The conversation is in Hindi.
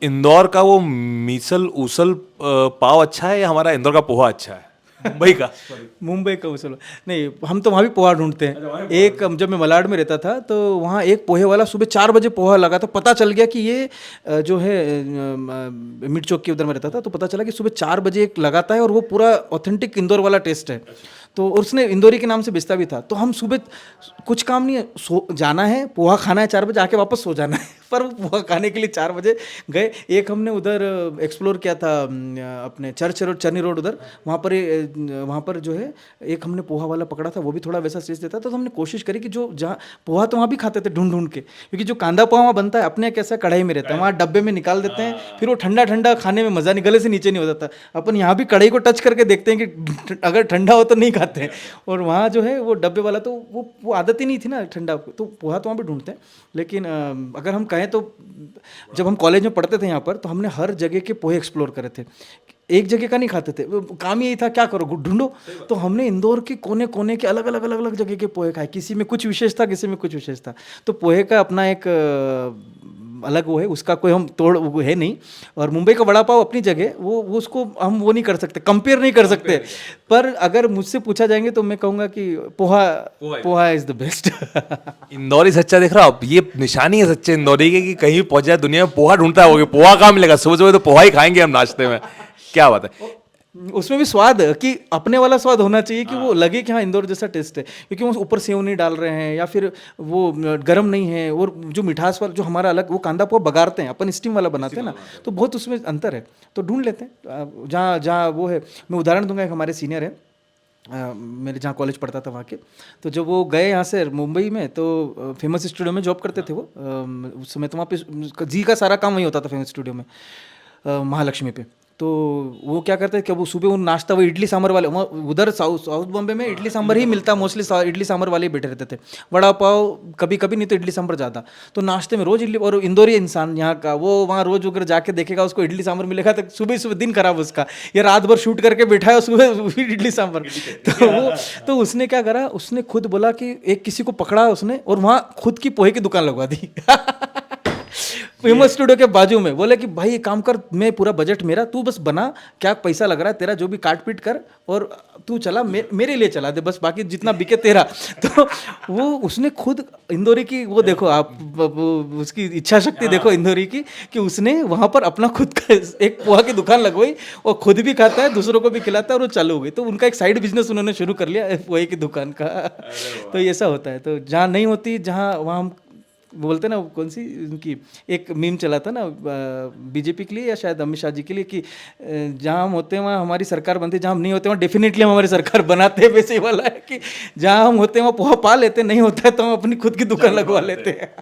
इंदौर का वो मीसल उसल पाव अच्छा है या हमारा इंदौर का पोहा अच्छा है? मुंबई का मुंबई का उसल नहीं, हम तो वहाँ भी पोहा ढूंढते हैं। एक जब मैं मलाड में रहता था तो वहाँ एक पोहे वाला सुबह 4 बजे पोहा लगा, तो पता चल गया कि ये जो है मिड चौक के उधर में रहता था, तो पता चला कि सुबह 4 बजे एक लगाता है और वो पूरा ऑथेंटिक इंदौर वाला टेस्ट है। तो और उसने इंदौरी के नाम से बेचता भी था। तो हम सुबह कुछ काम नहीं है, सो जाना है, पोहा खाना है, 4 बजे आके वापस सो जाना है। पर वो पोहा खाने के लिए 4 बजे गए। एक हमने उधर एक्सप्लोर किया था अपने चर्च रोड, चरनी रोड उधर, वहाँ पर जो है एक हमने पोहा वाला पकड़ा था, वो भी थोड़ा वैसा टेस्ट देता था। तो हमने कोशिश करी कि जो जहाँ पोहा तो वहाँ भी खाते थे ढूंढ ढूंढ के, क्योंकि जो कांदा पोहा वहाँ बनता है अपने कैसा कढ़ाई में रहता है, वहाँ डब्बे में निकाल देते हैं, फिर वो ठंडा ठंडा खाने में मज़ा नहीं, गले से नीचे नहीं हो जाता। अपन यहाँ भी कढ़ाई को टच करके देखते हैं कि अगर ठंडा हो तो नहीं खाते हैं, और वहाँ जो है वो डब्बे वाला तो वो आदत ही नहीं थी ना ठंडा, तो पोहा तो वहाँ भी ढूंढते हैं। लेकिन अगर हम कहें तो जब हम कॉलेज में पढ़ते थे यहाँ पर, तो हमने हर जगह के पोहे एक्सप्लोर करे थे, एक जगह का नहीं खाते थे। वो काम यही था क्या करो ढूंढो, तो हमने इंदौर के कोने कोने के अलग अलग अलग अलग जगह के पोहे खाए, किसी में कुछ विशेष था, किसी में कुछ विशेष था। तो पोहे का अपना एक अलग वो है, उसका कोई हम तोड़ वो है नहीं। और मुंबई का वड़ा पाव अपनी जगह, वो उसको हम वो नहीं कर सकते, कंपेयर नहीं कर सकते। पर अगर मुझसे पूछा जाएंगे तो मैं कहूँगा कि poha is the best. Indori सच्चा देख रहा हो, ये निशानी है सच्चे इंदौरी की कि कहीं भी पहुंच जाए दुनिया में पोहा ढूंढता होगा, पोहा कहाँ मिलेगा, सुबह सुबह तो पोहा ही खाएंगे हम नाश्ते में। क्या बात है। उसमें भी स्वाद कि अपने वाला स्वाद होना चाहिए, कि वो लगे कि हाँ इंदौर जैसा टेस्ट है, क्योंकि वो ऊपर सेव नहीं डाल रहे हैं या फिर वो गर्म नहीं है, और जो मिठास वाला जो हमारा अलग, वो कांदा पोहा बगाड़ते हैं, अपन स्टीम वाला बनाते हैं ना, तो बहुत उसमें अंतर है। तो ढूंढ लेते हैं जहाँ जहाँ वो है। मैं उदाहरण दूंगा, एक हमारे सीनियर है, मेरे जहाँ कॉलेज पढ़ता था वहाँ के, तो जब वो गए यहाँ से मुंबई में, तो फेमस स्टूडियो में जॉब करते थे वो, उस समय तो वहाँ पे जी का सारा काम वही होता था फेमस स्टूडियो में, महालक्ष्मी पे। तो वो क्या करते हैं कि वो सुबह वो नाश्ता, वो इडली सांभर वाले, वहाँ उधर साउथ बॉम्बे में इडली सांभर ही मिलता, मोस्टली इडली सांभर वाले ही बैठे रहते थे, वड़ा पाव कभी कभी, नहीं तो इडली सांभर ज़्यादा। तो नाश्ते में रोज़ इडली, और इंदौरी इंसान यहाँ का, वो वहाँ रोज़ अगर जाके देखेगा उसको इडली सांभर मिलेगा तो सुबह सुबह दिन खराब उसका, ये रात भर शूट करके बैठा है, सुबह इडली सांभर। तो उसने क्या करा, उसने खुद बोला कि एक किसी को पकड़ा उसने, और वहाँ खुद की पोहे की दुकान लगवा दी। फेमस स्टूडियो के बाजू में, बोले कि भाई एक काम कर, मैं पूरा बजट मेरा, तू बस बना, क्या पैसा लग रहा है तेरा, जो भी काट पीट कर, और तू चला, मेरे लिए चला दे बस, बाकी जितना बिके तेरा। तो वो उसने खुद इंदौरी की, वो देखो आप, उसकी इच्छा शक्ति देखो इंदौरी की, कि उसने वहाँ पर अपना खुद का एक पोहा की दुकान लगवाई, और खुद भी खाता है, दूसरों को भी खिलाता है, और वो चालू हो गई। तो उनका एक साइड बिजनेस उन्होंने शुरू कर लिया पोहे की दुकान का। तो ऐसा होता है। तो जहाँ नहीं होती, जहाँ वहाँ हम बोलते ना, कौन सी उनकी एक मीम चला था ना बीजेपी के लिए या शायद अमित शाह जी के लिए, कि जहाँ हम होते हैं वहाँ हमारी सरकार बनती है, जहाँ हम नहीं होते वहाँ डेफिनेटली हम हमारी सरकार बनाते हैं। वैसे वाला है कि जहाँ हम होते हैं वहाँ पोहा पा लेते, नहीं होता है तो हम अपनी खुद की दुकान लगवा लेते हैं।